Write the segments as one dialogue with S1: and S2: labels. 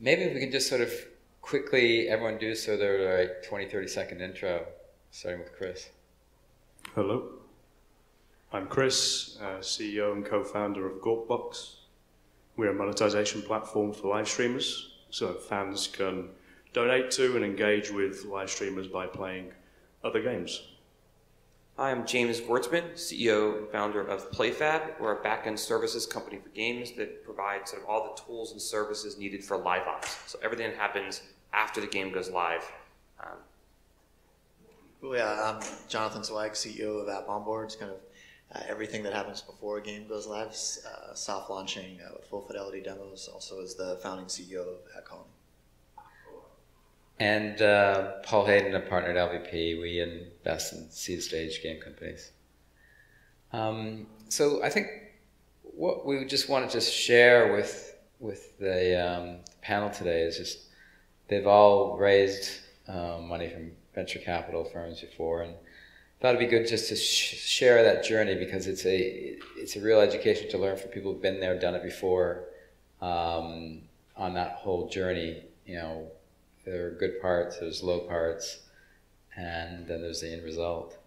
S1: Maybe if we can just sort of quickly, everyone do sort of their like 20, 30-second intro, starting with Chris.
S2: Hello, I'm Chris, CEO and co-founder of Gawkbox. We're a monetization platform for live streamers, so fans can donate to and engage with live streamers by playing other games.
S3: Hi, I'm James Gwertzman, CEO and founder of PlayFab. We're a back-end services company for games that provides sort of all the tools and services needed for live ops. So everything that happens after the game goes live.
S4: I'm Jonathan Zweig, CEO of AppOnboard. It's kind of everything that happens before a game goes live, soft launching with full fidelity demos, also as the founding CEO of AppOnboard.
S1: And Paul Heydon, a partner at LVP. We invest in seed stage game companies. So I think what we just wanted to share with the panel today is just they've all raised money from venture capital firms before, and thought it'd be good just to share that journey, because it's a real education to learn from people who've been there, done it before, on that whole journey. You know, there are good parts, there's low parts, and then there's the end result.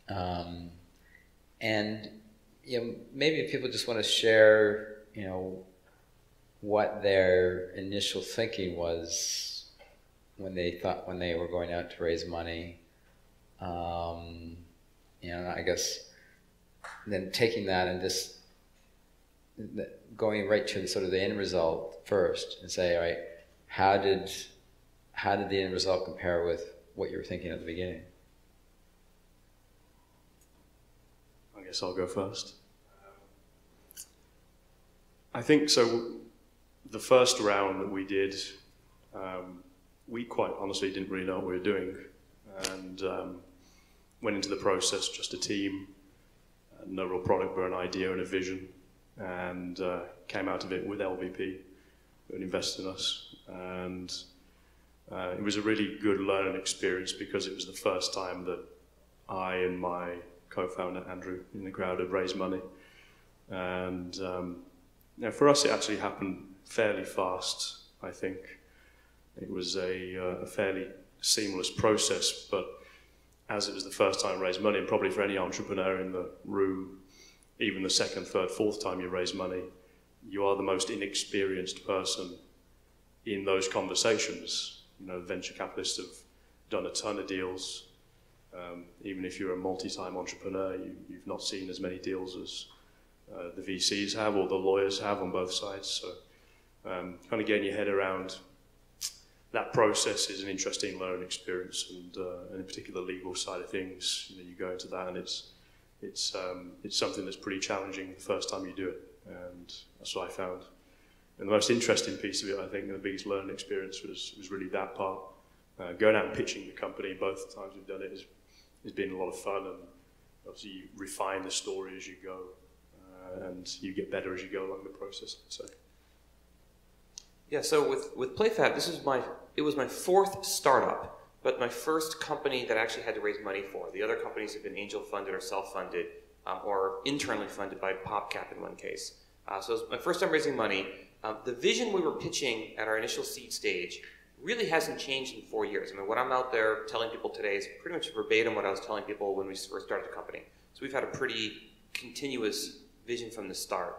S1: And you know, maybe if people just want to share, you know, what their initial thinking was when they were going out to raise money. You know, I guess then taking that and just going right to sort of the end result first and say, all right, how did the end result compare with what you were thinking at the beginning?
S2: I guess I'll go first. I think so. The first round that we did, we quite honestly didn't really know what we were doing, and went into the process just a team, no real product but an idea and a vision, and came out of it with LVP, who had invested in us. And it was a really good learning experience, because it was the first time that I and my co-founder Andrew in the crowd had raised money. And you know, for us it actually happened fairly fast, I think. It was a fairly seamless process, but as it was the first time I raised money, and probably for any entrepreneur in the room, even the second, third, fourth time you raise money, you are the most inexperienced person in those conversations. You know, venture capitalists have done a ton of deals. Even if you're a multi-time entrepreneur, you've not seen as many deals as the VCs have or the lawyers have on both sides. So kind of getting your head around that process is an interesting learning experience, and in particular the legal side of things, you know, you go into that and it's something that's pretty challenging the first time you do it, and that's what I found. And the most interesting piece of it, I think, and the biggest learning experience was really that part. Going out and pitching the company, both times we've done it, has been a lot of fun, and obviously you refine the story as you go, and you get better as you go along the process, I'd say.
S3: Yeah, so with PlayFab, it was my fourth startup, but my first company that I actually had to raise money for. The other companies have been angel funded or self-funded, or internally funded by PopCap in one case. So it was my first time raising money. The vision we were pitching at our initial seed stage really hasn't changed in 4 years. I mean, what I'm out there telling people today is pretty much verbatim what I was telling people when we first started the company. So we've had a pretty continuous vision from the start.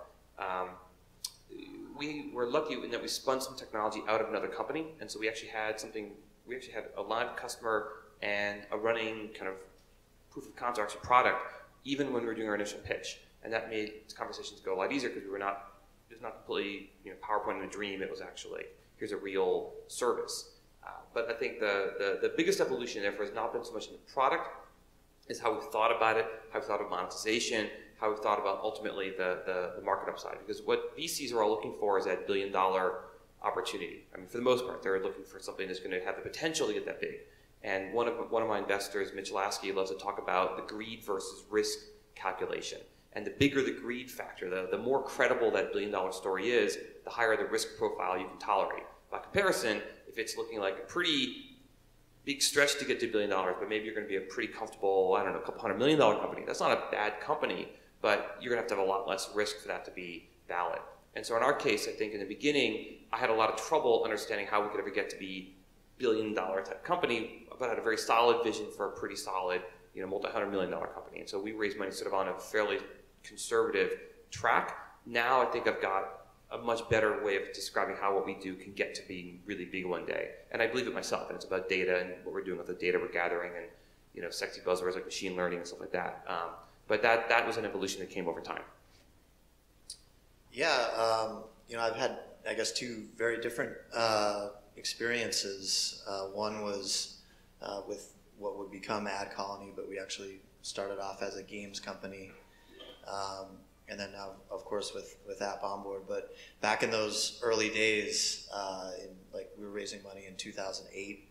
S3: We were lucky in that we spun some technology out of another company, and so we actually had a live customer and a running kind of proof of concept product even when we were doing our initial pitch. And that made conversations go a lot easier, because it was not completely, you know, PowerPoint in a dream. It was actually, here's a real service. But I think the biggest evolution therefore has not been so much in the product, is how we thought about it, how we thought of monetization, how we thought about ultimately the market upside. Because what VCs are all looking for is that billion-dollar opportunity. I mean, for the most part, they're looking for something that's going to have the potential to get that big. And one of my investors, Mitch Lasky, loves to talk about the greed versus risk calculation. And the bigger the greed factor, the more credible that billion-dollar story is, the higher the risk profile you can tolerate. By comparison, if it's looking like a pretty big stretch to get to $1 billion, but maybe you're going to be a pretty comfortable, I don't know, a couple $100 million company. That's not a bad company, but you're going to have a lot less risk for that to be valid. And so in our case, I think in the beginning, I had a lot of trouble understanding how we could ever get to be billion-dollar type company, but had a very solid vision for a pretty solid, multi-$100-million company. And so we raised money sort of on a fairly conservative track. Now I think I've got a much better way of describing how what we do can get to being really big one day. And I believe it myself, and it's about data and what we're doing with the data we're gathering and, sexy buzzwords like machine learning and stuff like that. But that was an evolution that came over time.
S4: Yeah, I've had, I guess, two very different experiences. One was with what would become Ad Colony, but we actually started off as a games company. And then now, of course, with AppOnboard. But back in those early days, we were raising money in 2008,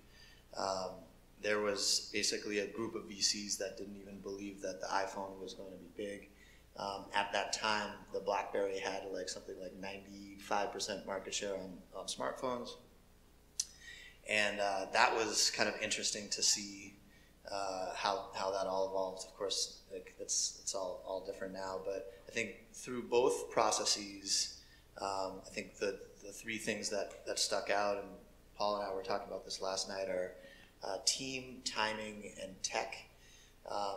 S4: there was basically a group of VCs that didn't even believe that the iPhone was going to be big. At that time, the BlackBerry had something like 95% market share on smartphones. And that was kind of interesting to see how that all evolved. Of course, it's all different now, but I think through both processes, I think the three things that stuck out, and Paul and I were talking about this last night, are team, timing, and tech.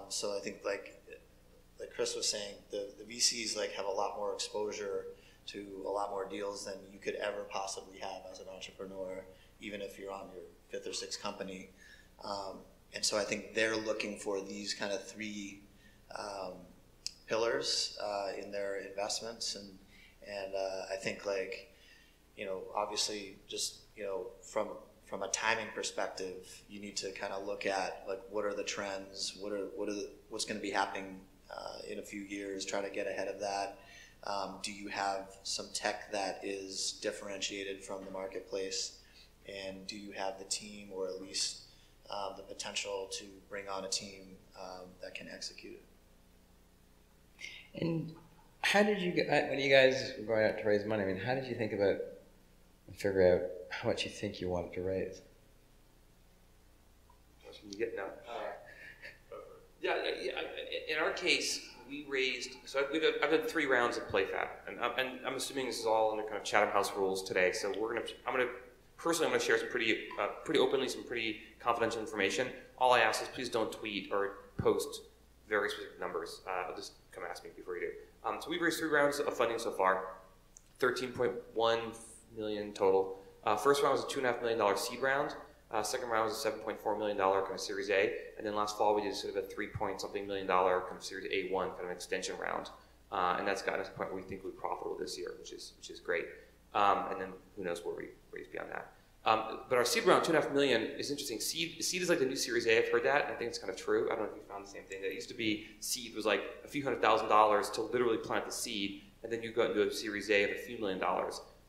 S4: So I think like Chris was saying, the VCs have a lot more exposure to a lot more deals than you could ever possibly have as an entrepreneur, even if you're on your fifth or sixth company. And so I think they're looking for these kind of three pillars in their investments, and I think obviously just from a timing perspective, you need to kind of look at what are the trends, what's going to be happening in a few years, try to get ahead of that. Do you have some tech that is differentiated from the marketplace, and do you have the team, or at least the potential to bring on a team that can execute it?
S1: And how did you, when you guys were going out to raise money, how did you think about and figure out how much you think you wanted to raise?
S3: You get now. In our case, we raised. So I've done 3 rounds of PlayFab, and I'm assuming this is all under kind of Chatham House rules today. So I'm gonna share some pretty openly some pretty confidential information. All I ask is please don't tweet or post very specific numbers. Just come ask me before you do. So we've raised 3 rounds of funding so far, 13.1 million total. First round was a $2.5 million seed round. Second round was a $7.4 million kind of Series A, and then last fall we did sort of a $3-point-something million kind of Series A1 kind of an extension round, and that's gotten us to the point where we think we'll be profitable this year, which is great. And then who knows where we raise beyond that. But our seed round, $2.5 million, is interesting. Seed is like the new Series A. I've heard that, and I think it's kind of true. I don't know if you found the same thing. That used to be seed was like a few $100,000 to literally plant the seed, and then you go into a Series A of a few $1 million.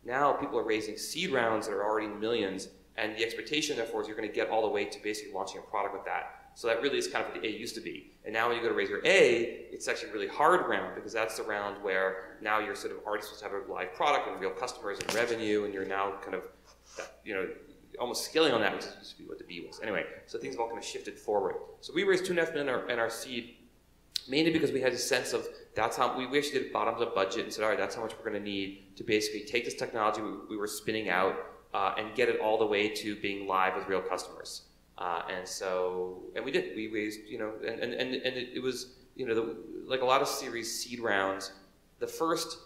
S3: Now people are raising seed rounds that are already in millions, and the expectation, therefore, is you're going to get all the way to basically launching a product with that. So that really is kind of what the A used to be. And now when you go to raise your A, it's actually a really hard round, because that's the round where now you're sort of already supposed to have a live product and real customers and revenue, and you're now kind of, almost scaling on that, which used to be what the B was. Anyway, so things have all kind of shifted forward. So we raised $2.5 million in our seed, mainly because we had a sense of that's how we actually did a bottoms-up budget and said, all right, that's how much we're going to need to basically take this technology we were spinning out and get it all the way to being live with real customers. And we did. We raised, it was, like a lot of series seed rounds, the first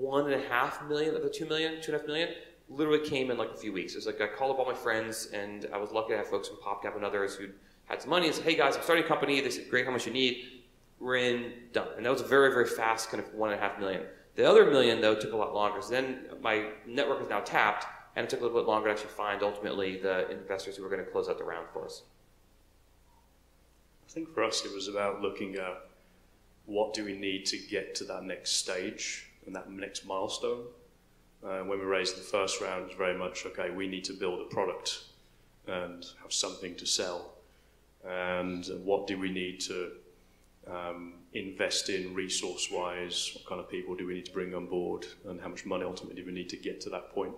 S3: $1.5 million of the $2.5 million, literally came in like a few weeks. It was like I called up all my friends, and I was lucky to have folks from PopCap and others who had some money and said, hey guys, I'm starting a company. They said, great, how much you need? We're in, done. And that was a very, very fast kind of $1.5 million. The other $1 million, though, took a lot longer. So then my network is now tapped, and it took a little bit longer to actually find, ultimately, the investors who were going to close out the round for us.
S2: I think for us, it was about looking at what do we need to get to that next stage and that next milestone. When we raised the first round, it was very much, okay, we need to build a product and have something to sell. And what do we need to invest in resource-wise? What kind of people do we need to bring on board? And how much money ultimately do we need to get to that point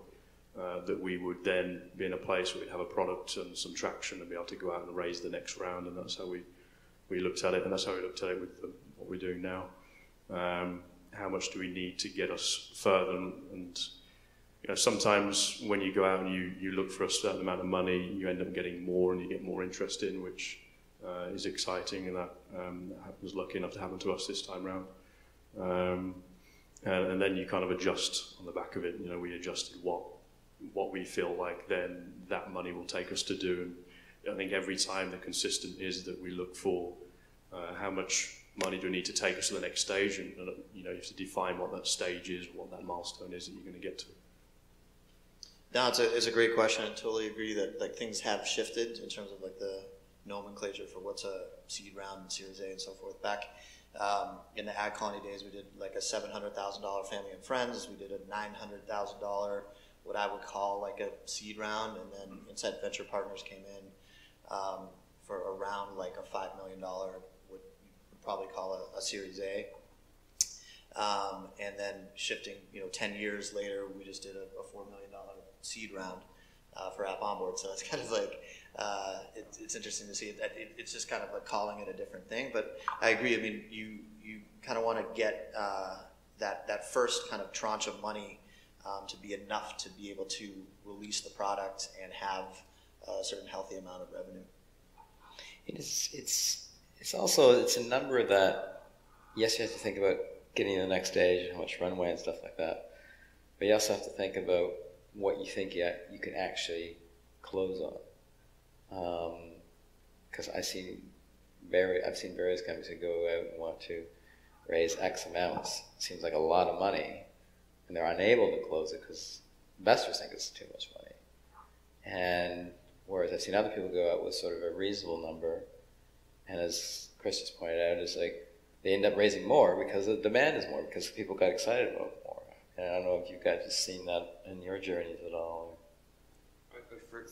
S2: that we would then be in a place where we'd have a product and some traction and be able to go out and raise the next round. And that's how we looked at it. And that's how we looked at it with what we're doing now. how much do we need to get us further, and you know, sometimes when you go out and you look for a certain amount of money, you end up getting more and you get more interest in, which is exciting, and that was lucky enough to happen to us this time round. And then you kind of adjust on the back of it. You know, we adjusted what we feel like then that money will take us to do. And I think every time the consistent is that we look for how much money do we need to take us to the next stage, and you know, you have to define what that stage is, what that milestone is that you're going to get to.
S4: No, it's a great question. I totally agree that like things have shifted in terms of like the nomenclature for what's a seed round and Series A and so forth. Back in the Ad Colony days, we did like a $700,000 family and friends. We did a $900,000, what I would call like a seed round, and then Inside Venture Partners came in for around like a $5 million, what you would probably call a Series A. And then shifting, you know, 10 years later, we just did a $4 million seed round for AppOnboard. So it's kind of like, it's interesting to see it. It's just kind of like calling it a different thing. But I agree. I mean, you kind of want to get that first kind of tranche of money to be enough to be able to release the product and have a certain healthy amount of revenue.
S1: It's also, it's a number that, yes, you have to think about getting to the next stage and how much runway and stuff like that. But you also have to think about what you think you can actually close on. Because I've seen various companies who go out and want to raise X amounts. It seems like a lot of money, and they're unable to close it because investors think it's too much money. And whereas I've seen other people go out with sort of a reasonable number, and as Chris just pointed out, it's like they end up raising more because the demand is more, because people got excited about it more. And I don't know if you guys have seen that in your journeys at all.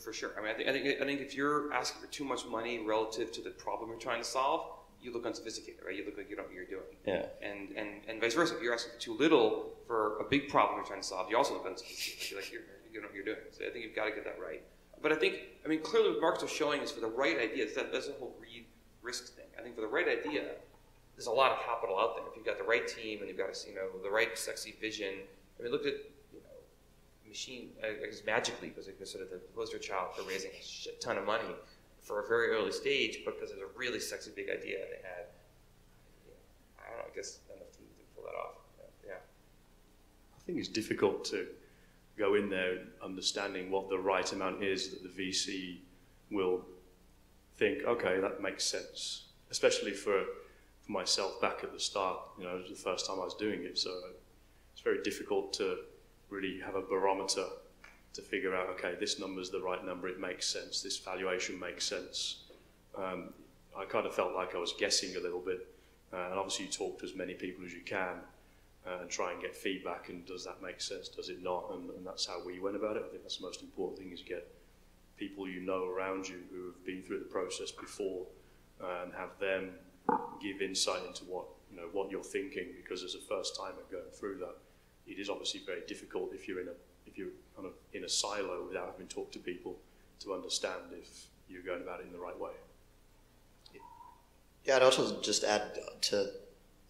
S3: For sure. I mean, I think if you're asking for too much money relative to the problem you're trying to solve, you look unsophisticated, right? You look like you don't know what you're doing.
S1: Yeah.
S3: And vice versa. If you're asking for too little for a big problem you're trying to solve, you also look unsophisticated. Like you don't know what you're doing. So I think you've got to get that right. But I mean, clearly what markets are showing is for the right ideas. That's the whole greed risk thing. I think for the right idea, there's a lot of capital out there. If you've got the right team and you've got the right sexy vision. I mean, look at Machine. I guess Magic Leap was sort of the poster child for raising a shit ton of money for a very early stage because there's a really sexy big idea they had. I don't know. I guess enough teams to pull that off. Yeah.
S2: I think it's difficult to go in there understanding what the right amount is that the VC will think, okay, that makes sense. Especially for myself back at the start, it was the first time I was doing it, so it's very difficult to really have a barometer to figure out, okay, this number's the right number, it makes sense, this valuation makes sense. I kind of felt like I was guessing a little bit, and obviously you talk to as many people as you can and try and get feedback, and does that make sense, does it not, and that's how we went about it. I think that's the most important thing, is get people you know around you who have been through the process before and have them give insight into what you're thinking, because as a first timer going through that, it is obviously very difficult if you're kind of in a silo without having talked to people to understand if you're going about it in the right way.
S4: Yeah, I'd also just add to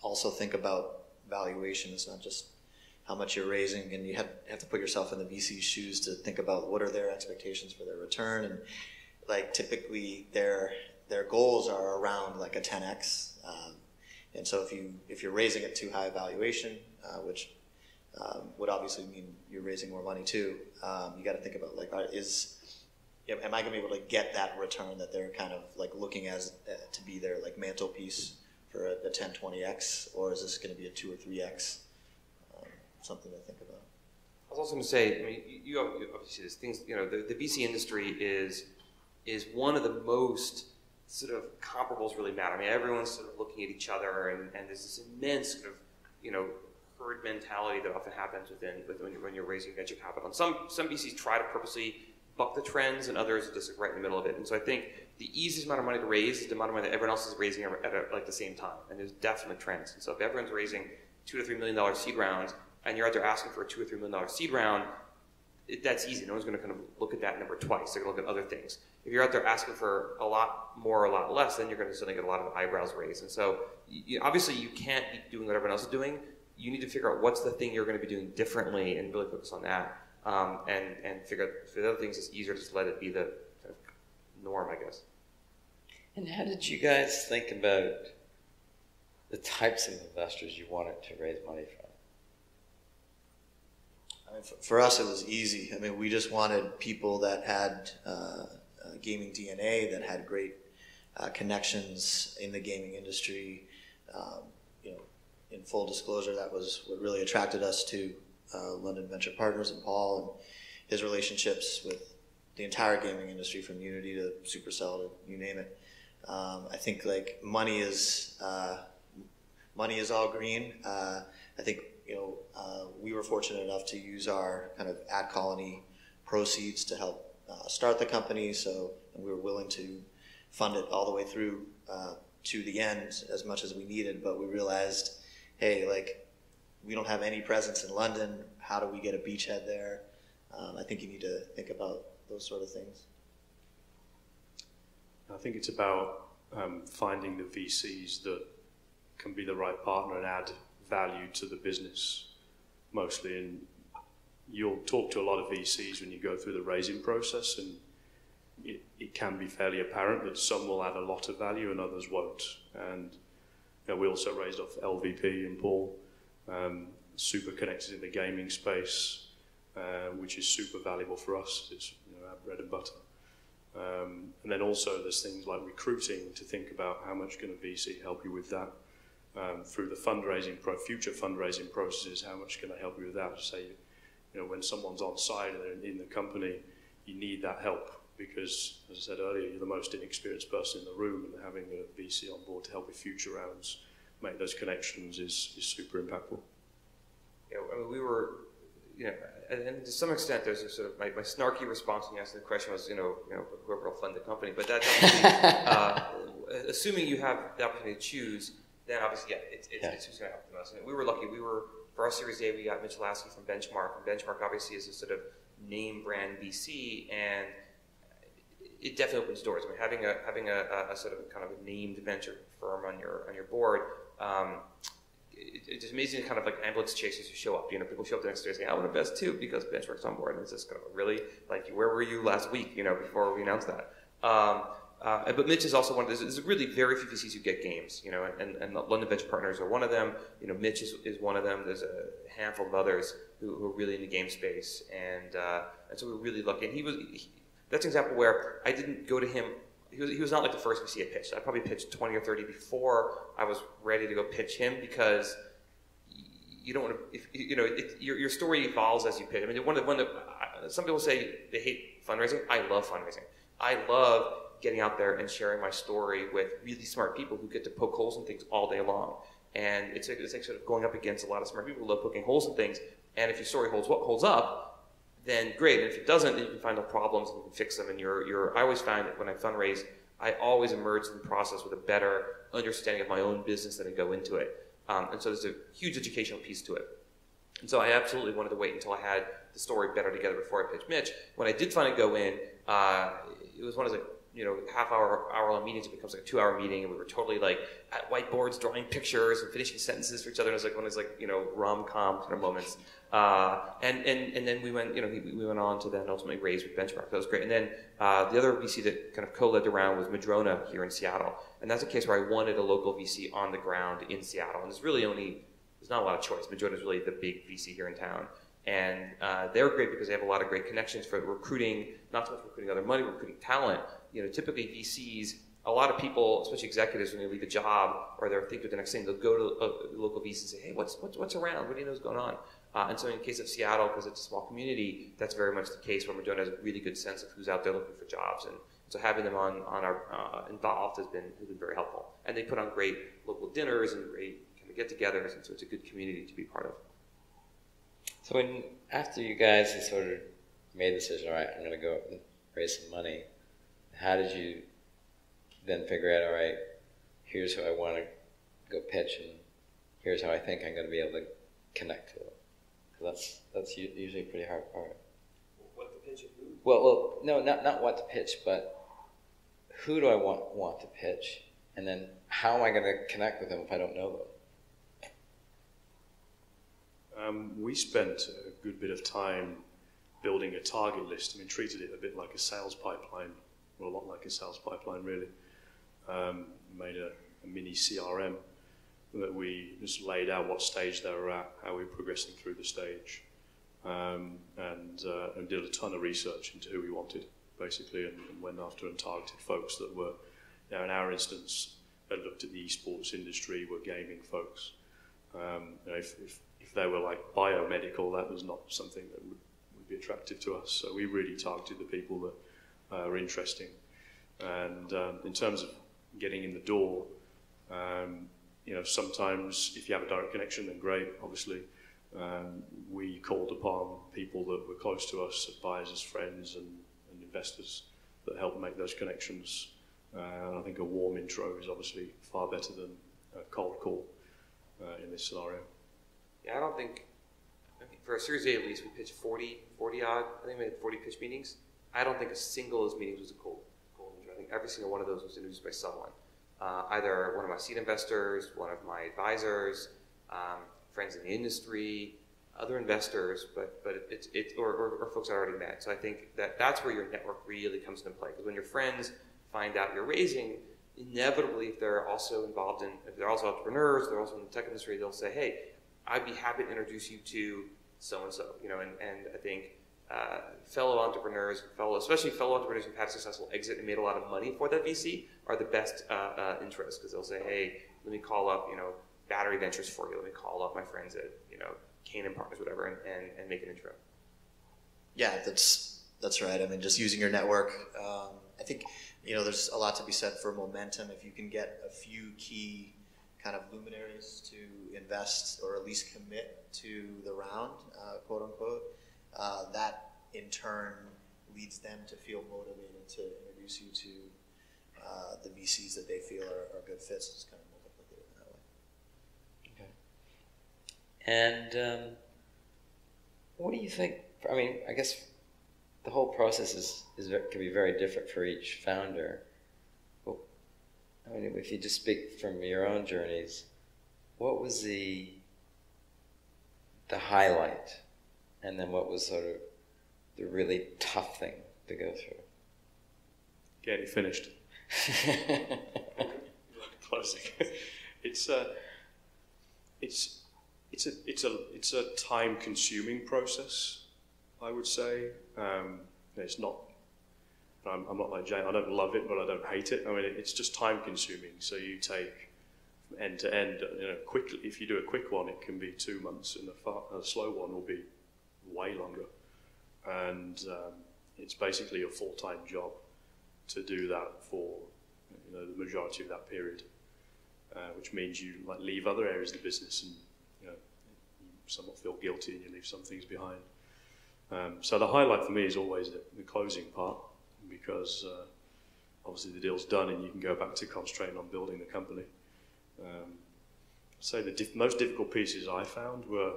S4: also think about valuation. It's not just how much you're raising, and you have to put yourself in the VC's shoes to think about what are their expectations for their return, and like typically their goals are around like a 10x, and so if you're raising at too high a valuation, which would obviously mean you're raising more money too, you got to think about like, am I going to be able to get that return that they're kind of like looking as to be their like mantelpiece for a 10-20x, or is this going to be a 2 or 3x? Something to think about.
S3: I was also going to say, I mean, you obviously there's things, the VC industry is one of the most sort of comparables really matter. I mean, everyone's sort of looking at each other, and there's this immense sort of, herd mentality that often happens when you're raising venture capital. And some VCs try to purposely buck the trends, and others are just right in the middle of it. And so I think the easiest amount of money to raise is the amount of money that everyone else is raising at the same time. And there's definitely trends. And so if everyone's raising $2 to $3 million seed rounds, and you're out there asking for a $2 or $3 million seed round, that's easy. No one's going to kind of look at that number twice. They're going to look at other things. If you're out there asking for a lot more or a lot less, then you're going to suddenly get a lot of eyebrows raised. And so obviously you can't be doing what everyone else is doing, you need to figure out what's the thing you're going to be doing differently and really focus on that. And figure out for the other things, it's easier to just let it be the kind of norm, I guess.
S1: And how did you guys think about the types of investors you wanted to raise money from?
S4: I mean, for us, it was easy. I mean, we just wanted people that had gaming DNA, that had great connections in the gaming industry. You know, in full disclosure, that was what really attracted us to London Venture Partners and Paul and his relationships with the entire gaming industry, from Unity to Supercell to you name it. I think like money is all green. I think, you know, we were fortunate enough to use our kind of ad colony proceeds to help start the company, and we were willing to fund it all the way through to the end as much as we needed. But we realized, hey, like, we don't have any presence in London. How do we get a beachhead there? I think you need to think about those sort of things.
S2: I think it's about finding the VCs that can be the right partner and add value to the business, mostly. And you'll talk to a lot of VCs when you go through the raising process, and it can be fairly apparent that some will add a lot of value and others won't. And you know, we also raised off LVP and Paul, super connected in the gaming space, which is super valuable for us. It's, you know, our bread and butter. And then also there's things like recruiting to think about how much can a VC help you with that. Through the fundraising, future fundraising processes, how much can I help you with that? Say, you know, when someone's on site and they're in the company, you need that help because, as I said earlier, you're the most inexperienced person in the room, and having a VC on board to help with future rounds, make those connections is super impactful.
S3: Yeah, I mean, we were, you know, and to some extent, there's a sort of my snarky response when you asked the question was, you know, whoever will fund the company. But that's obviously, assuming you have the opportunity to choose, then obviously, yeah, it's who's going to help the most. And we were lucky. For our Series A, we got Mitch Lasky from Benchmark. And Benchmark obviously is a sort of name brand VC, and it definitely opens doors. I mean, having a sort of kind of a named venture firm on your board. It's amazing kind of like ambulance chasers who show up. You know, people show up the next day and say, I want to invest too because Benchmark's on board. And it's just kind of really like, where were you last week, you know, before we announced that? But Mitch is also one of those, there's really very few VCs who get games, you know, and London Venture Partners are one of them. You know, Mitch is one of them. There's a handful of others who are really in the game space. And so we're really lucky. And that's an example where I didn't go to him. He was not like the first VC I pitched. I probably pitched 20 or 30 before I was ready to go pitch him, because you don't want to, you know, your story evolves as you pitch. I mean, some people say they hate fundraising. I love fundraising. I love getting out there and sharing my story with really smart people who get to poke holes in things all day long. And it's like sort of going up against a lot of smart people who love poking holes in things. And if your story holds up, then great. And if it doesn't, then you can find the problems and you can fix them. And I always find that when I fundraise, I always emerge in the process with a better understanding of my own business than I go into it. And so there's a huge educational piece to it. And so I absolutely wanted to wait until I had the story better together before I pitched Mitch. When I did finally go in, it was one of those, like, you know, hour-long meetings. It becomes like a 2-hour meeting, and we were totally like at whiteboards drawing pictures and finishing sentences for each other. And it was like one of those, like, you know, rom-com kind of moments. And then we went, you know, we went on to then ultimately raise with Benchmark. That was great. And then the other VC that kind of co-led the round was Madrona here in Seattle. And that's a case where I wanted a local VC on the ground in Seattle. And there's not a lot of choice. Madrona is really the big VC here in town. And they're great because they have a lot of great connections for recruiting, not so much recruiting other money, recruiting talent. You know, typically VCs, a lot of people, especially executives, when they leave a job or they're thinking of the next thing, they'll go to a local VC and say, hey, what's around? What do you know is going on? And so in the case of Seattle, because it's a small community, that's very much the case where Madrona has a really good sense of who's out there looking for jobs. And so having them on our involved has been very helpful. And they put on great local dinners and great kind of get-togethers, and so it's a good community to be part of.
S1: So after you guys had sort of made the decision, all right, I'm going to go and raise some money, how did you then figure out, all right, here's who I want to go pitch, and here's how I think I'm going to be able to connect to them? Because that's usually a pretty hard part.
S3: What to pitch and who?
S1: Well, no, not what to pitch, but who do I want to pitch, and then how am I going to connect with them if I don't know them?
S2: We spent a good bit of time building a target list. I mean, treated it a bit like a sales pipeline, or a lot like a sales pipeline, really. Made a mini CRM that we just laid out what stage they were at, how we were progressing through the stage, and did a ton of research into who we wanted, basically, and went after and targeted folks that were, in our instance, had looked at the esports industry, were gaming folks. If they were like biomedical, that was not something that would be attractive to us. So we really targeted the people that are interesting. And in terms of getting in the door, sometimes if you have a direct connection, then great, obviously. We called upon people that were close to us, advisors, friends, and investors that helped make those connections. And I think a warm intro is obviously far better than a cold call in this scenario.
S3: Yeah, I mean, for a Series A at least, we pitched 40 odd. I think we had 40 pitch meetings. I don't think a single of those meetings was a cold intro. I think every single one of those was introduced by someone. Either one of my seed investors, one of my advisors, friends in the industry, other investors, or folks I already met. So I think that's where your network really comes into play. Because when your friends find out you're raising, inevitably, if they're also entrepreneurs, they're also in the tech industry, they'll say, hey, I'd be happy to introduce you to so-and-so, and I think fellow entrepreneurs, especially fellow entrepreneurs who've had a successful exit and made a lot of money for that VC are the best interest, because they'll say, hey, let me call up, Battery Ventures for you. Let me call up my friends at, Canaan Partners, whatever, and make an intro.
S4: Yeah, that's right. I mean, just using your network. I think, there's a lot to be said for momentum. If you can get a few key kind of luminaries to invest or at least commit to the round, quote unquote, that in turn leads them to feel motivated to introduce you to the VCs that they feel are good fits. It's kind of multiplicated in that way.
S1: Okay. And what do you think? I mean, I guess the whole process can be very different for each founder. Well, I mean, if you just speak from your own journeys, what was the highlight, and then what was sort of the really tough thing to go through?
S2: Getting finished. Closing. It's a time-consuming process, I would say. It's not. I'm not like Jay. I don't love it, but I don't hate it. I mean, it's just time-consuming. So you take from end to end. Quickly. If you do a quick one, it can be 2 months, and a slow one will be way longer. And it's basically a full-time job to do that for the majority of that period, which means you leave other areas of the business, and you somewhat feel guilty, and you leave some things behind. So the highlight for me is always the closing part, because obviously the deal's done and you can go back to concentrating on building the company. So the most difficult pieces I found were,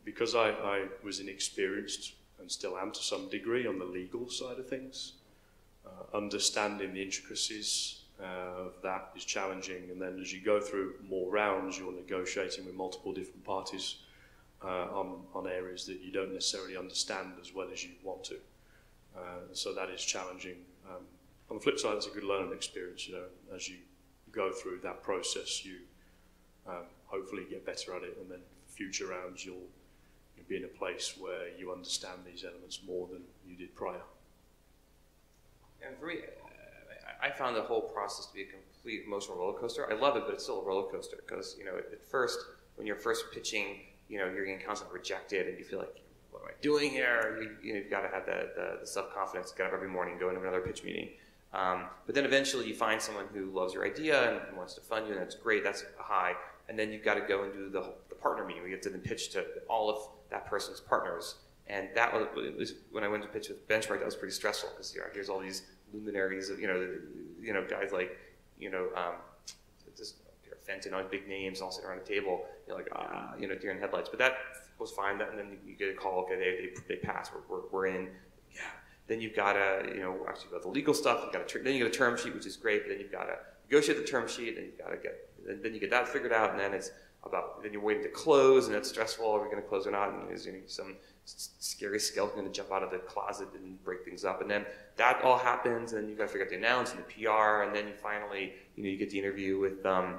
S2: because I was inexperienced and still am to some degree on the legal side of things, understanding the intricacies of that is challenging, and then as you go through more rounds, you're negotiating with multiple different parties on areas that you don't necessarily understand as well as you want to. So that is challenging. On the flip side, it's a good learning experience. As you go through that process, you hopefully get better at it, and then future rounds you'll be in a place where you understand these elements more than you did prior.
S3: And for me, I found the whole process to be a complete emotional roller coaster. I love it, but it's still a roller coaster, because at first, when you're first pitching, you're getting constantly rejected, and you feel like, what am I doing here? You've got to have the self-confidence to get up every morning and go into another pitch meeting. But then eventually you find someone who loves your idea and wants to fund you, and that's great. That's a high. And then you've got to go and do the partner meeting. We get to then pitch to all of that person's partners. And that was when I went to pitch with Benchmark. That was pretty stressful, because here's all these luminaries of guys like just Fenton on big names all sitting around a table. You're like deer in headlights. But that was fine. And then you get a call. Okay, they pass. We're in. Yeah. Then you've got to actually about the legal stuff. Then you get a term sheet, which is great. But then you've got to negotiate the term sheet, and then you get that figured out. And then it's about, then you're waiting to close, and it's stressful. Are we going to close or not? And is some scary skeleton going to jump out of the closet and break things up? And then that all happens, and you've got to figure out the announce and the PR, and then you finally, you get the interview with the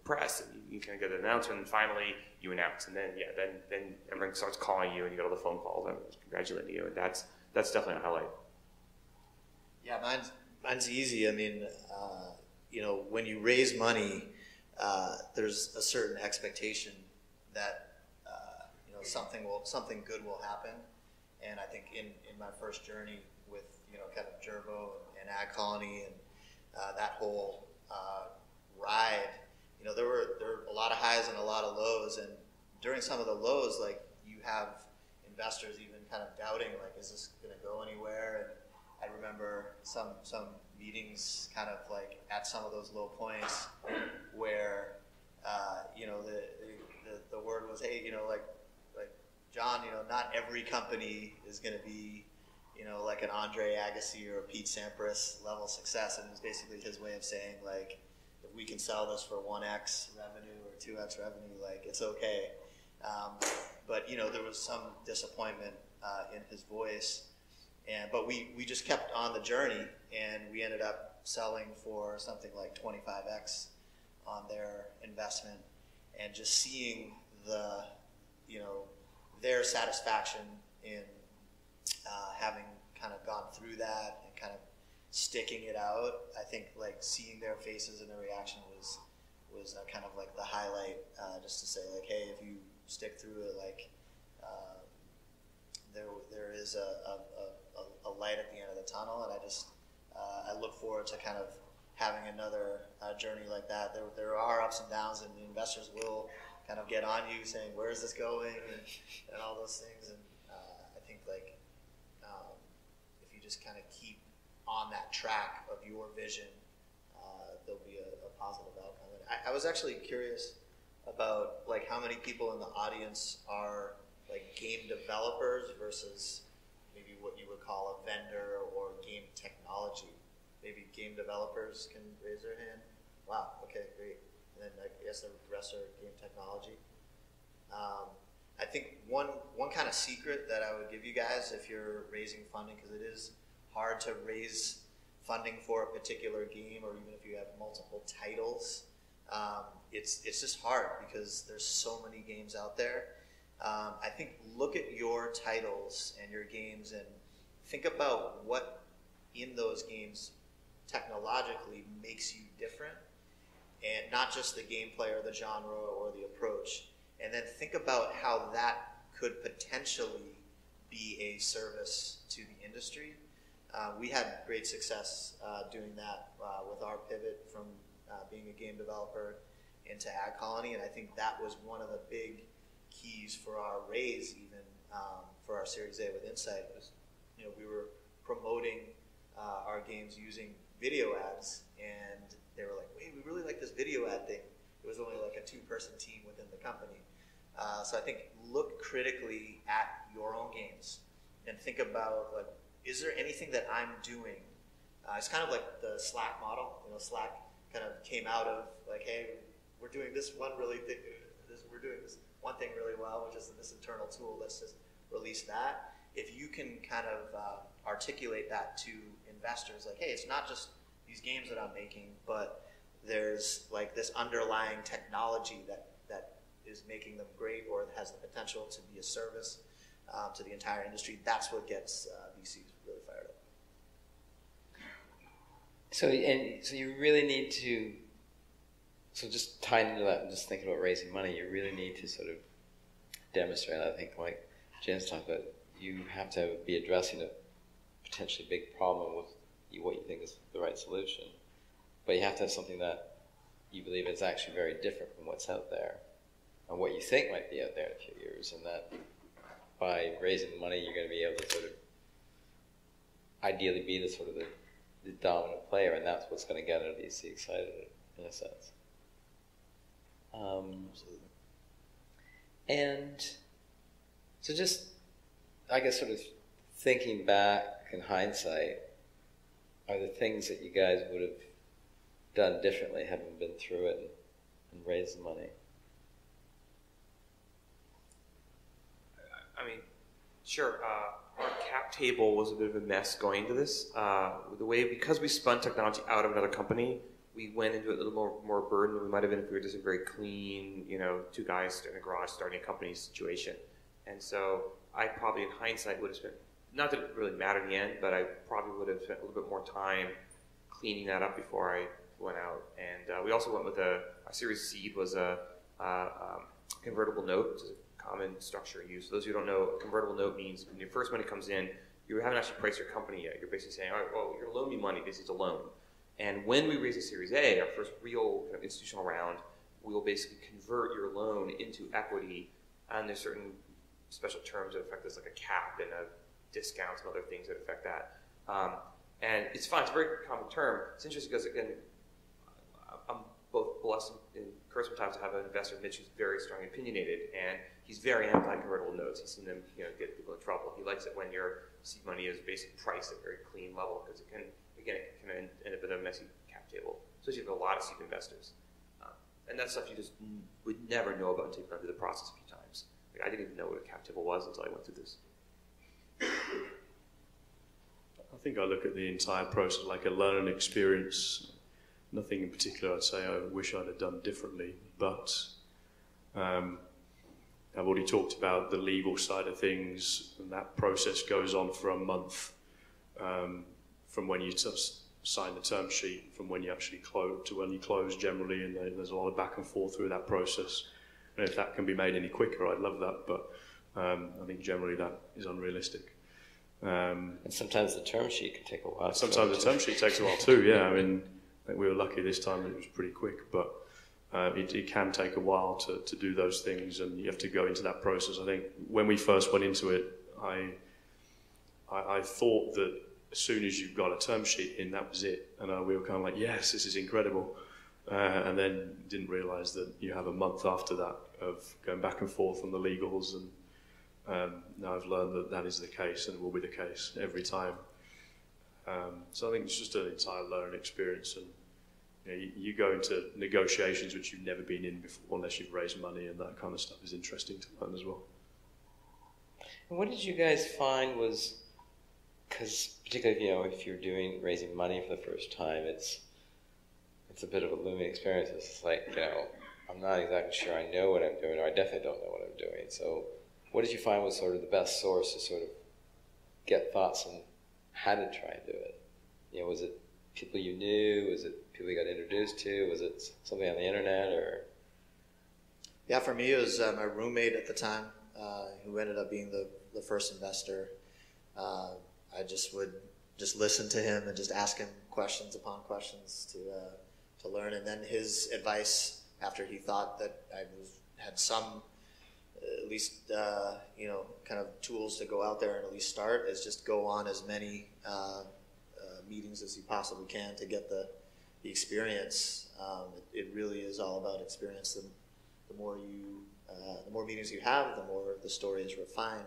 S3: press, and you kind of get an announcement, and finally you announce, and then then everyone starts calling you, and you get all the phone calls and congratulating you, and that's definitely a highlight.
S4: Yeah, mine's easy. I mean, when you raise money, there's a certain expectation that something good will happen. And I think in my first journey with kind of Gerbo and Ad Colony and that whole ride, there were a lot of highs and a lot of lows. And during some of the lows, like, you have investors even kind of doubting, like, is this going to go anywhere? And I remember some meetings kind of like at some of those low points where the word was, hey, like John, not every company is going to be like an Andre Agassi or a Pete Sampras level success. And it was basically his way of saying, like, if we can sell this for 1x revenue or 2x revenue, like, it's okay. But there was some disappointment in his voice. But we just kept on the journey, and we ended up selling for something like 25x on their investment, and just seeing their satisfaction in having kind of gone through that and kind of sticking it out. I think, like, seeing their faces and their reaction was kind of like the highlight, just to say, like, hey, if you stick through it, like, there is a light at the end of the tunnel, and I look forward to kind of having another journey like that. There are ups and downs, and the investors will kind of get on you saying, where is this going, and all those things. And I think, like, if you just kind of keep on that track of your vision, there'll be a positive outcome. And I was actually curious about, like, how many people in the audience are, like, game developers versus maybe what you would call a vendor or game technology. Maybe game developers can raise their hand. Wow, okay, great. And then I guess the rest are game technology. I think one kind of secret that I would give you guys if you're raising funding, because it is hard to raise funding for a particular game, or even if you have multiple titles, it's just hard because there's so many games out there. I think look at your titles and your games and think about what in those games technologically makes you different, and not just the gameplay or the genre or the approach. And then think about how that could potentially be a service to the industry. We had great success doing that with our pivot from being a game developer into Ad Colony, and I think that was one of the big keys for our raise, even for our Series A with Insight. Was, we were promoting our games using video ads, and they were like, wait, we really like this video ad thing. It was only like a 2-person team within the company. So I think look critically at your own games and think about, like, is there anything that I'm doing? It's kind of like the Slack model. Slack kind of came out of, like, hey, we're doing this one really thing, we're doing this one thing really well, which is this internal tool. Let's just release that. If you can kind of articulate that to investors, like, hey, it's not just these games that I'm making, but there's, like, this underlying technology that is making them great, or has the potential to be a service to the entire industry. That's what gets VCs really fired up.
S1: So you really need to, so just tying into that and just thinking about raising money, you really need to sort of demonstrate, I think, like James talked about, you have to be addressing a potentially big problem with what you think is the right solution. But you have to have something that you believe is actually very different from what's out there and what you think might be out there in a few years, and that by raising the money, you're going to be able to sort of ideally be the sort of the dominant player, and that's what's going to get a VC excited in a sense.
S4: Absolutely.
S1: And so just, I guess, sort of thinking back in hindsight, are the things that you guys would have done differently having been through it raise the money?
S3: I mean, sure. Our cap table was a bit of a mess going into this. Because we spun technology out of another company, we went into it a little more burden than we might have been if we were just a very clean, two guys in a garage starting a company situation. And so I probably, in hindsight, would have spent, not that it really mattered in the end, but I probably would have spent a little bit more time cleaning that up before I went out. And we also went with our Series Seed was a convertible note, which is a common structure used. For those who don't know, a convertible note means when your first money comes in, you haven't actually priced your company yet. You're basically saying, all right, well, you're going to loan me money. This is a loan. And when we raise a Series A, our first real kind of institutional round, we will basically convert your loan into equity, and there's certain special terms that affect this, like a cap and a discount and other things that affect that. And it's fine. It's a very common term. It's interesting because, again, I'm both blessed and cursed sometimes to have an investor, Mitch, who's very strongly opinionated, and he's very anti-convertible notes. He's seen them, get people in trouble. He likes it when your seed money is basically priced at a very clean level because it can end up in a messy cap table, especially for a lot of seed investors. And that's stuff you just would never know about until you've gone through the process a few times. Like, I didn't even know what a cap table was until I went through this.
S2: I think I look at the entire process like a learning experience. Nothing in particular I'd say I wish I'd have done differently, but I've already talked about the legal side of things, and that process goes on for a month from when you sign the term sheet, from when you actually close to when you close generally, and there's a lot of back and forth through that process. And if that can be made any quicker, I'd love that, but I think generally that is unrealistic.
S1: And sometimes the term sheet can take a while.
S2: Sometimes the term sheet takes a while too, yeah. I mean, I think we were lucky this time, it was pretty quick, but it can take a while to do those things, and you have to go into that process. I think when we first went into it, I thought that as soon as you got a term sheet in, that was it. And we were kind of like, yes, this is incredible. And then didn't realise that you have a month after that of going back and forth on the legals, and now I've learned that that is the case and will be the case every time. So I think it's just an entire learning experience, and you go into negotiations which you've never been in before unless you've raised money, and that kind of stuff is interesting to learn as well.
S1: And what did you guys find was, because particularly if you're raising money for the first time, it's a bit of a looming experience. It's like I'm not exactly sure I know what I'm doing, or I definitely don't know what I'm doing. So what did you find was sort of the best source to sort of get thoughts on how to try and do it? Was it people you knew? Was it people you got introduced to? Was it something on the internet? Or
S4: yeah, for me it was my roommate at the time, who ended up being the first investor. I just would listen to him and just ask him questions upon questions to learn, and then his advice after he thought that I had some at least kind of tools to go out there and at least start, is just go on as many meetings as you possibly can to get the experience. It really is all about experience. The more meetings you have, the more the story is refined.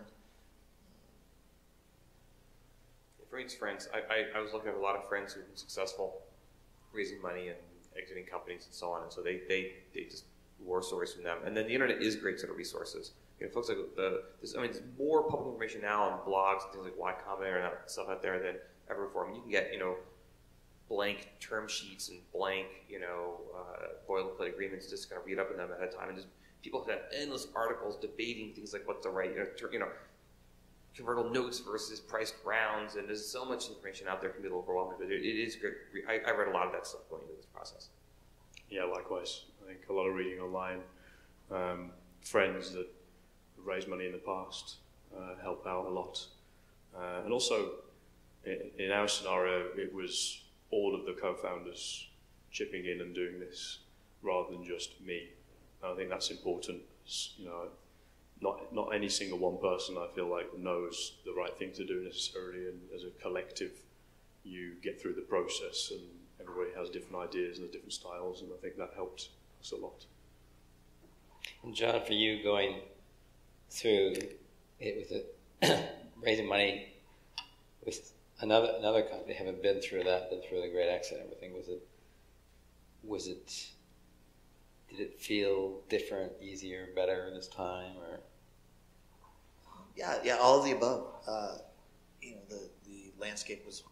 S3: For each friends, I was looking at a lot of friends who've been successful raising money and exiting companies and so on, and so they just war stories from them. And then the internet is a great set of resources. Folks like there's more public information now on blogs and things like Y Combinator and that stuff out there than ever before. I mean, you can get blank term sheets and blank boilerplate agreements, just kind of read up on them at a time, and just people have endless articles debating things like what's the right convertible notes versus priced rounds, and there's so much information out there, can be a little overwhelming, but it is great. I read a lot of that stuff going into this process.
S2: Yeah, likewise. I think a lot of reading online, friends that have raised money in the past help out a lot. And also, in our scenario, it was all of the co-founders chipping in and doing this rather than just me. And I think that's important. Not any single one person, I feel like, knows the right thing to do necessarily, and as a collective you get through the process, and everybody has different ideas and different styles, and I think that helped us a lot.
S1: And John, for you going through it with raising money with another company, having been through the great exit and everything, was it did it feel different, easier, better this time, or?
S4: Yeah, all of the above. The landscape was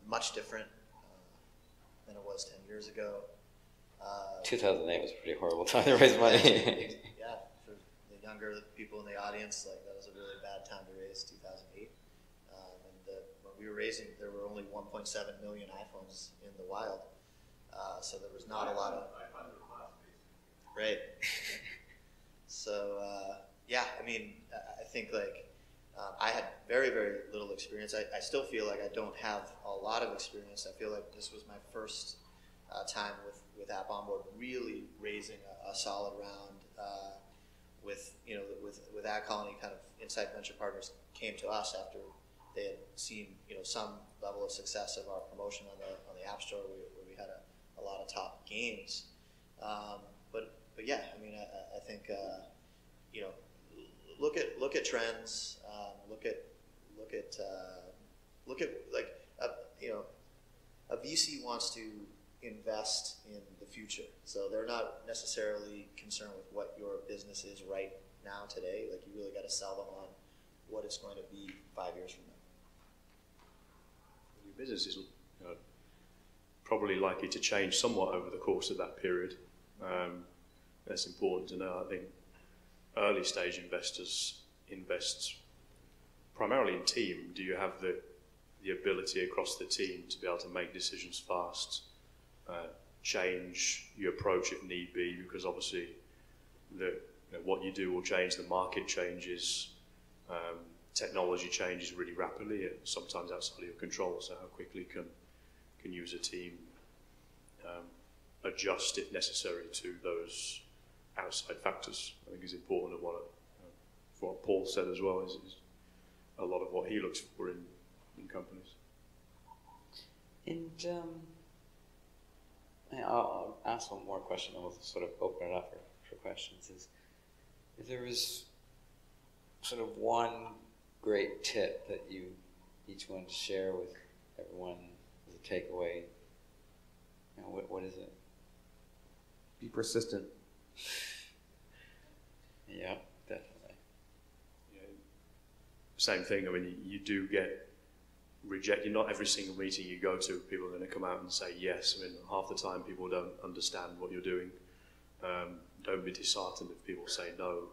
S4: much different than it was 10 years ago.
S1: 2008 was a pretty horrible time to raise money.
S4: Yeah, for the younger people in the audience, like that was a really bad time to raise 2008. When we were raising, there were only 1.7 million iPhones in the wild, so there was not a lot of. Right. So yeah, I mean, I think like I had very, very little experience. I still feel like I don't have a lot of experience. I feel like this was my first time with AppOnboard really raising a solid round. With AdColony, kind of Inside Venture Partners came to us after they had seen some level of success of our promotion on the App Store, where we had a lot of top games. But yeah, I mean, I think look at trends. Look at like a VC wants to invest in the future, so they're not necessarily concerned with what your business is right now today. Like you really got to sell them on what it's going to be 5 years from now.
S2: Your business is probably likely to change somewhat over the course of that period. That's important to know. I think early stage investors invest primarily in team. Do you have the ability across the team to be able to make decisions fast, change your approach if need be, because obviously what you do will change, the market changes, technology changes really rapidly, and sometimes outside of your control, so how quickly can you as a team adjust if necessary to those outside factors, I think is important. And what Paul said as well is a lot of what he looks for in companies.
S1: And I'll ask one more question, and we'll sort of open it up for questions. Is if there was sort of one great tip that you each wanted to share with everyone as a takeaway, what is it?
S5: Be persistent.
S1: Yeah, definitely.
S2: Yeah, same thing. I mean, you do get rejected. Not every single meeting you go to, people are going to come out and say yes. I mean, half the time people don't understand what you're doing. Don't be disheartened if people say no.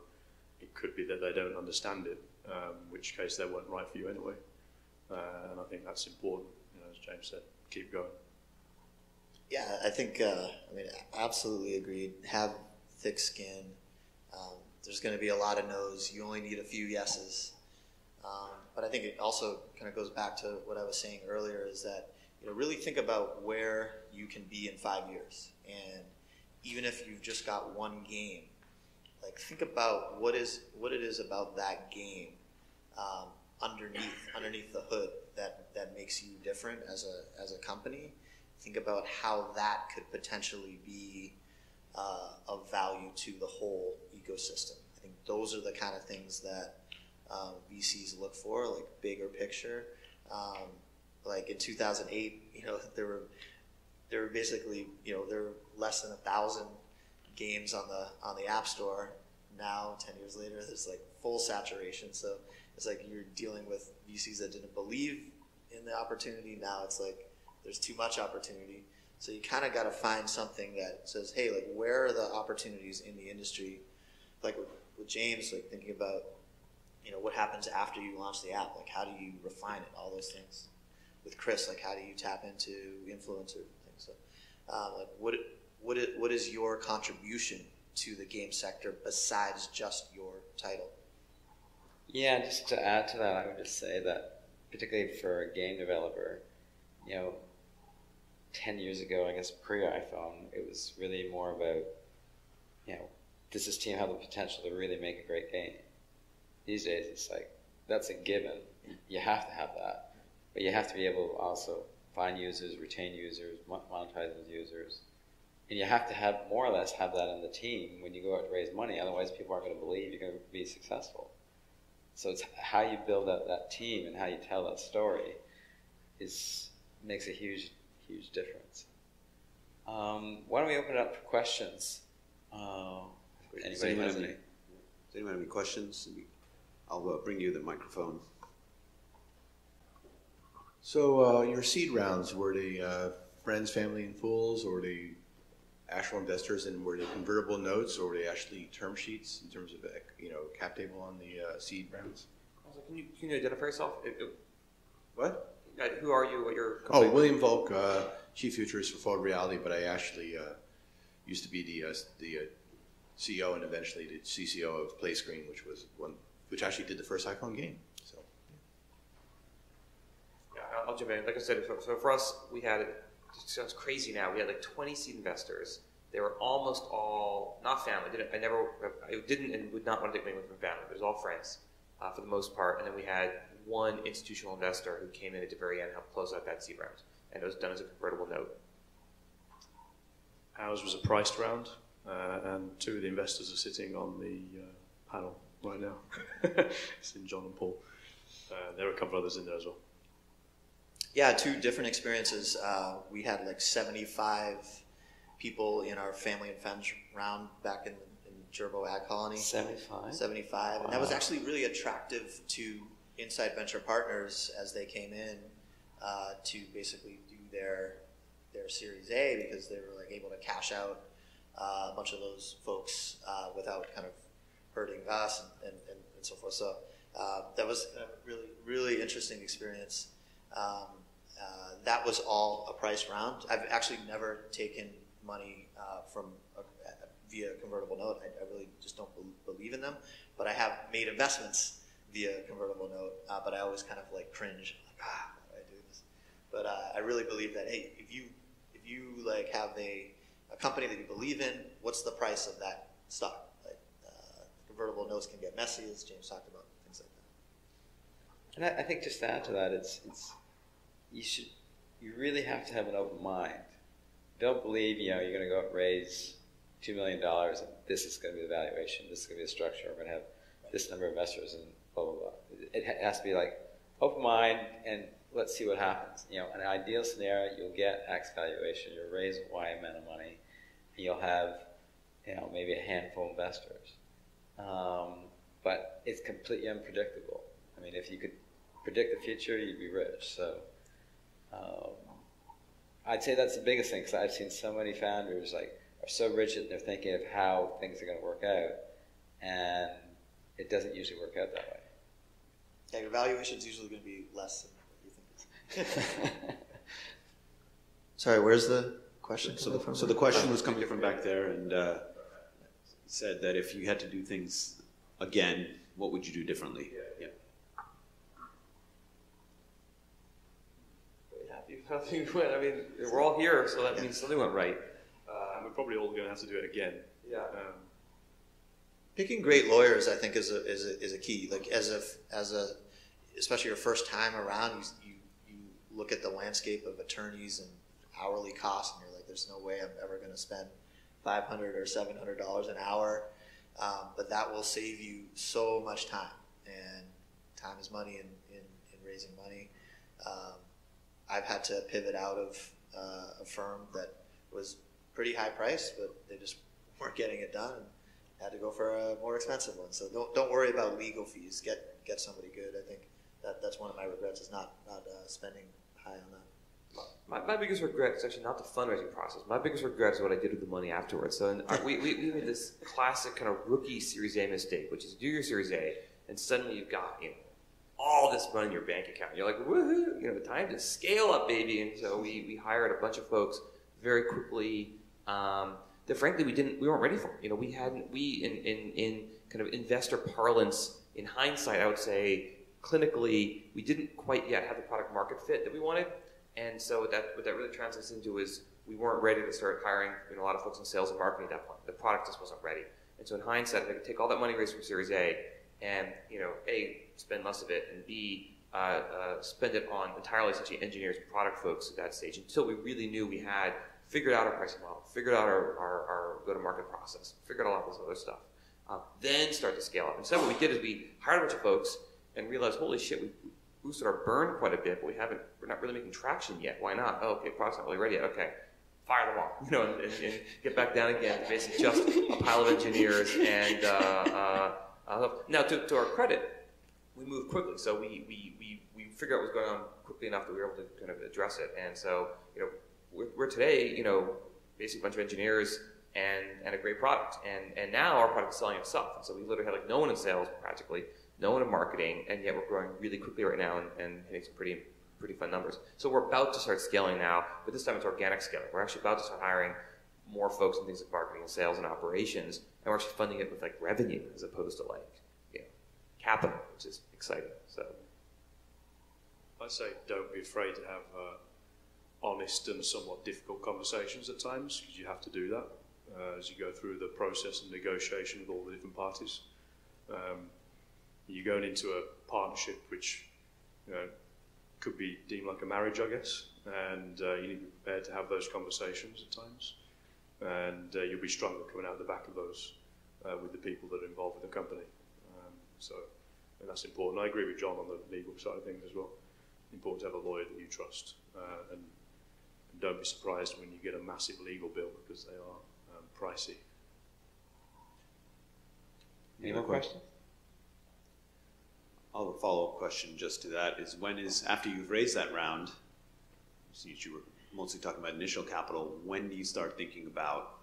S2: It could be that they don't understand it, in which case they weren't right for you anyway. And I think that's important. As James said, keep going.
S4: Yeah, I think, absolutely agreed. Have thick skin. There's going to be a lot of no's. You only need a few yeses. But I think it also kind of goes back to what I was saying earlier, is that really think about where you can be in 5 years. And even if you've just got one game, like think about what it is about that game underneath the hood that makes you different as a company. Think about how that could potentially be of value to the whole ecosystem. I think those are the kind of things that VCs look for, like bigger picture. Like in 2008, there were basically there were less than 1,000 games on the App Store. Now, 10 years later, there's like full saturation. So it's like you're dealing with VCs that didn't believe in the opportunity. Now it's like there's too much opportunity. So you kind of got to find something that says, hey, like where are the opportunities in the industry? Like with James, like thinking about, what happens after you launch the app? Like how do you refine it? All those things. With Chris, like how do you tap into influencers and things? So, like what is your contribution to the game sector besides just your title?
S1: Yeah, just to add to that, I would just say that particularly for a game developer, 10 years ago, I guess pre-iPhone, it was really more about, does this team have the potential to really make a great game? These days, it's like, that's a given. You have to have that. But you have to be able to also find users, retain users, monetize those users. And you have to have, more or less, have that in the team when you go out to raise money. Otherwise, people aren't going to believe you're going to be successful. So it's how you build up that team and how you tell that story makes a huge difference. Why don't we open it up for questions?
S6: Great. Does
S1: Anybody
S6: anyone
S1: has
S6: have
S1: any?
S6: Does anyone have any questions? I'll bring you the microphone.
S7: So your seed rounds, were they friends, family, and fools, or were they actual investors, and were they convertible notes, or were they actually term sheets in terms of cap table on the seed rounds?
S3: Also, can you identify yourself?
S7: What?
S3: Who are you? What your
S7: Oh, William Volk, Chief Futurist for Forward Reality, but I actually used to be the CEO and eventually the CCO of PlayScreen, which actually did the first iPhone game. So.
S3: Yeah, I'll jump in. Like I said, so for us, we had, it sounds crazy now, we had like 20 seed investors. They were almost all not family. I didn't and would not want to take money from family. It was all friends for the most part. And then we had one institutional investor who came in at the very end and helped close out that seed round. And it was done as a convertible note.
S2: Ours was a priced round, and two of the investors are sitting on the panel right now. It's in John and Paul. There are a couple of others in there as well.
S4: Yeah, two different experiences. We had like 75 people in our family and friends round back in Gerbo Ad Colony.
S1: 75?
S4: 75.
S1: Wow.
S4: And that was actually really attractive to Inside Venture Partners as they came in to basically do their Series A, because they were like able to cash out a bunch of those folks without kind of hurting us and so forth. So that was a really, really interesting experience. That was all a priced round. I've actually never taken money from via convertible note. I really just don't believe in them. But I have made investments via convertible note. But I always kind of like cringe, like, why do I do this? But I really believe that, hey, if you like have a company that you believe in, what's the price of that stock? Like convertible notes can get messy, as James talked about, things like that.
S1: And I think just to add to that, you really have to have an open mind. Don't believe you're going to go out and raise $2 million and this is going to be the valuation, this is going to be the structure, we're going to have this number of investors and blah blah blah. It has to be like open mind and let's see what happens. In an ideal scenario, you'll get X valuation, you'll raise Y amount of money, and you'll have maybe a handful of investors. But it's completely unpredictable. I mean, if you could predict the future, you'd be rich. So I'd say that's the biggest thing, because I've seen so many founders are so rigid in their thinking of how things are going to work out, and it doesn't usually work out that way.
S4: Yeah, your valuation's usually going to be less than what you think. Sorry, where's the question?
S6: So the question was coming from back there, and said that if you had to do things again, what would you do differently? Yeah.
S3: Nothing went. I mean, we're all here, so that means something went right.
S2: And we're probably all going to have to do it again.
S3: Yeah.
S4: Picking great lawyers, I think, is a key. Like especially your first time around, you look at the landscape of attorneys and hourly costs, and you're like, there's no way I'm ever going to spend $500 or $700 an hour. But that will save you so much time, and time is money in raising money. I've had to pivot out of a firm that was pretty high priced, but they just weren't getting it done, and had to go for a more expensive one. So don't worry about legal fees. Get somebody good. I think that's one of my regrets, is not spending high on that.
S3: My biggest regret is actually not the fundraising process. My biggest regret is what I did with the money afterwards. So we made this classic kind of rookie Series A mistake, which is do your Series A, and suddenly you've got all this money in your bank account. You're like, woohoo! Time to scale up, baby. And so we hired a bunch of folks very quickly that frankly we weren't ready for. In kind of investor parlance, in hindsight, I would say clinically we didn't quite yet have the product market fit that we wanted. And so what that really translates into is we weren't ready to start hiring a lot of folks in sales and marketing at that point. The product just wasn't ready. And so in hindsight, if I could take all that money raised from Series A and A, spend less of it, and B, spend it on entirely essentially engineers and product folks at that stage until we really knew we had figured out our pricing model, figured out our go-to-market process, figured out all this other stuff. Then start to scale up. Instead, what we did is we hired a bunch of folks and realized, holy shit, we boosted our burn quite a bit, but we're not really making traction yet. Why not? Oh, okay, product's not really ready yet. Okay, fire them all, you know, and get back down again to basically just a pile of engineers. And now, to our credit, we moved quickly. So we figured out what was going on quickly enough that we were able to kind of address it. And so, you know, we're today, you know, basically a bunch of engineers and a great product. And now our product is selling itself. And so we literally had like no one in sales practically, no one in marketing, and yet we're growing really quickly right now and hitting some pretty fun numbers. So we're about to start scaling now, but this time it's organic scaling. We're actually about to start hiring more folks in things like marketing and sales and operations, and we're actually funding it with like revenue as opposed to like, you know, capital, which is exciting. So
S2: I say don't be afraid to have honest and somewhat difficult conversations at times, because you have to do that as you go through the process and negotiation with all the different parties. You're going into a partnership which, you know, could be deemed like a marriage, I guess, and you need to be prepared to have those conversations at times, and you'll be stronger coming out the back of those with the people that are involved with the company. So, and that's important. I agree with John on the legal side of things as well. Important to have a lawyer that you trust, and don't be surprised when you get a massive legal bill, because they are pricey.
S1: Any more questions?
S6: I'll have a follow-up question just to that is, after you've raised that round, since you were mostly talking about initial capital, when do you start thinking about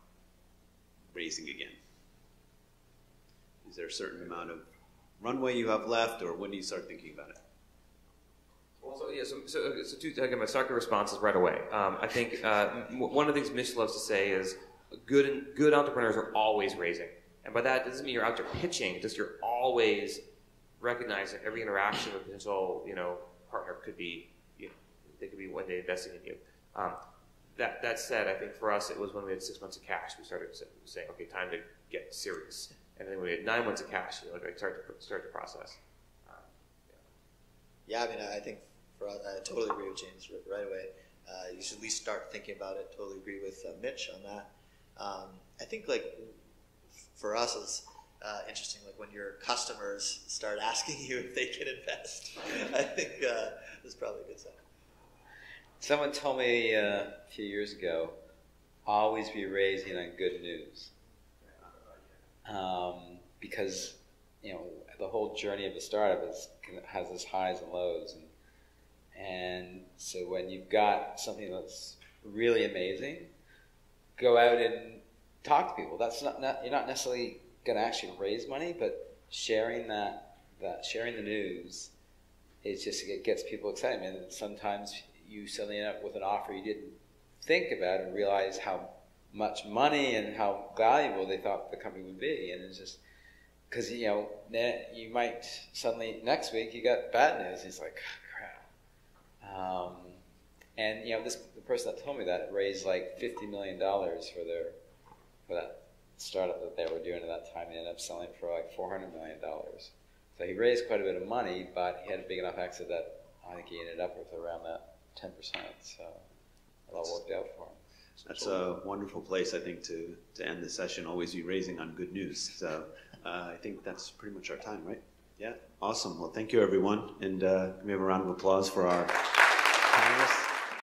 S6: raising again? Is there a certain amount of runway you have left, or when do you start thinking about it?
S3: Well, so two, again, my start the responses right away. I think one of the things Mitch loves to say is good entrepreneurs are always raising. And by that, it doesn't mean you're out there pitching, it's just you're always recognizing every interaction with a potential, you know, partner could be, you know, they could be one day investing in you. That said, I think for us, it was when we had 6 months of cash, we started saying, okay, time to get serious. And then when we had 9 months of cash, you know, like start the process.
S4: Yeah, I mean, I think for us, I totally agree with James right away. You should at least start thinking about it. Totally agree with Mitch on that. I think, like, for us, it's interesting, like when your customers start asking you if they can invest. I think that's probably a good sign.
S1: Someone told me a few years ago, always be raising on good news. Because, you know, the whole journey of a startup has its highs and lows. And so when you've got something that's really amazing, go out and talk to people. That's not you're not necessarily going to actually raise money, but sharing sharing the news, it gets people excited. And sometimes you suddenly end up with an offer you didn't think about and realize how much money and how valuable they thought the company would be. And it's just because, you know, you might suddenly next week you got bad news. It's like, crap. And you know, the person that told me that raised like $50 million for that startup that they were doing at that time. He ended up selling it for like $400 million. So he raised quite a bit of money, but he had a big enough exit that I think he ended up with around that 10%. So it all worked out for him.
S6: That's a wonderful place, I think, to end the session. Always be raising on good news. So I think that's pretty much our time, right? Yeah. Awesome. Well, thank you, everyone. And can we have a round of applause for our